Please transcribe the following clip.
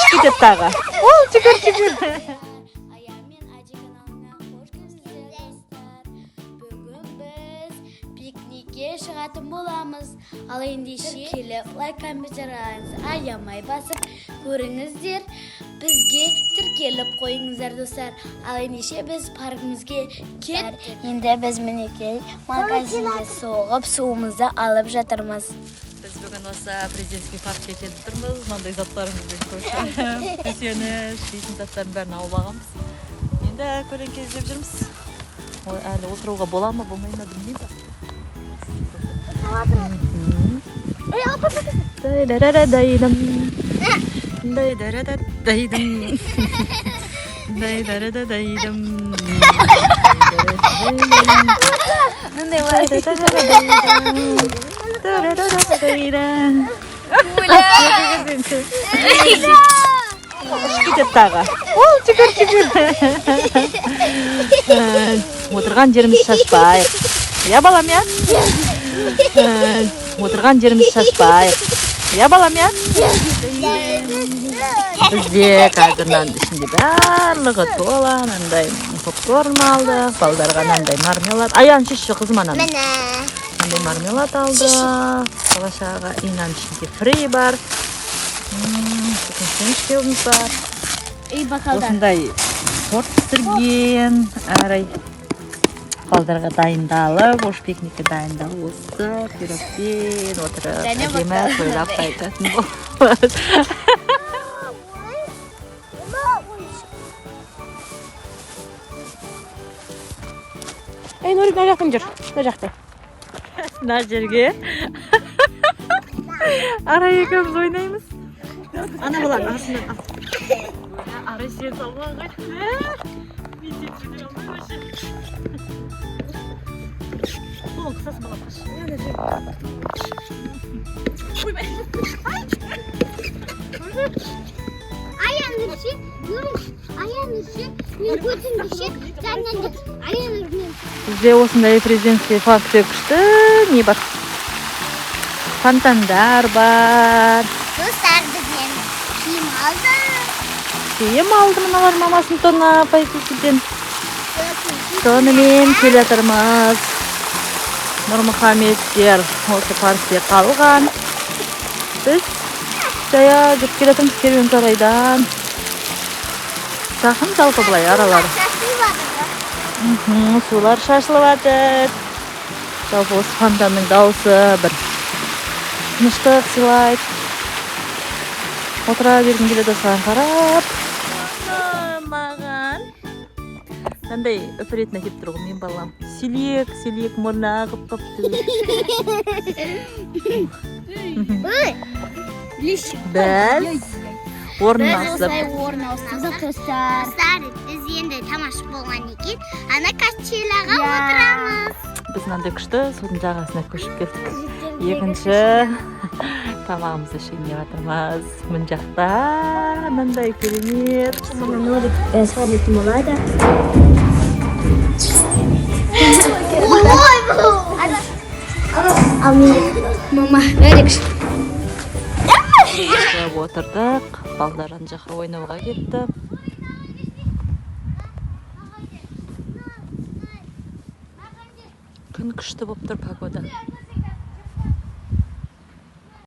Ұшып кетеді тағы. Ол, жүгір. Аямен Ади каналына қош келдіңіздер. Бүгін біз пикникке шығатын боламыз. Ал ендеше келіп лайк компьютеріңізді аямай басып көріңіздер. Бізге тіркеліп қойыңыздар достар. Ал ендеше біз паркімізге кеттік. Енді біз мінекей магазинге соғып суымызды алып жатырмыз. Біз бүгін осы президентский паркке келіп тұрмыз. Мынандай заттарымызбен көрші. Төсеніш, дейтін заттардың бәрін алып алғанбыз. Енді көлеңке іздеп жүрміз. Әлі отыруға бола ма, болмай ма білмеймін. Дайдарада-дайдым. Дайдарада-дайдым. Дайдарада-дайдым. Ұшып кетеді тағы. Ол, жүгір. Отырған жеріміз шашпайық. Я балам, я? Отырған жеріміз шашпайық. Я балам, я? Бізде қазір мынаның ішінде барлығы тола, мынандай попкорн алдық, балдарға мынандай мармелад. Аян шешші қызым ананы. Мынандай мармелад алды. Балашаға инаның ішінде фрей бар. Сеншпеуіміз бар. Осындай торт пісірген. Әрай балдарға дайындалып, ош пикникке дайындалып, осы пирогпен отырып, әдемі тойлап айтатын болады. Нұрик, мына жақтан жүр. Мына жақта. Мына жерге Арай екеуміз ойнаймыз. Ана баланың арасынан ал. Арай сен салмаға қайтты. Мен сен жүре алмай Бұл қысасы бала қаш. Аяныршы, аяныршы, мен көзімдеші, жаңнан аянырмен. Бізде осындай президентский паркте күшті не бар? Фонтандар бар. Достар бізден киім алды. Киім алды мыналар мамасын тонап айтысыден. Сонымен келе жатырмыз. Нұрмұхаметтер осы паркте қалған. Біз жая жүріп келе жатырмыз керуен сарайдан. Жақын жалпы былай аралары. Сулар шашылып жатыр. Жалпы осы фонтанның дауысы бір тыныштық сыйлайды. Отыра бергім келеді осыған қарап. Маған қандай өпіретіне келіп тұр ғой мен балам. Селек мұрны ағып қапты. Біз орналасып. Достар, біз енді тамаша болған екен. Ана качеляға отырамыз. Біз мынандай күшті судың жағасына көшіп келдік. Екінші тамағымызды ішейін деп жатырмыз. Мына жақта мынандай керемет. Нұрик салатын болады. Ал мен мама Нұрик отырдық. Балдар ана жаққа ойнауға кетті. Күн күшті болып тұр погода.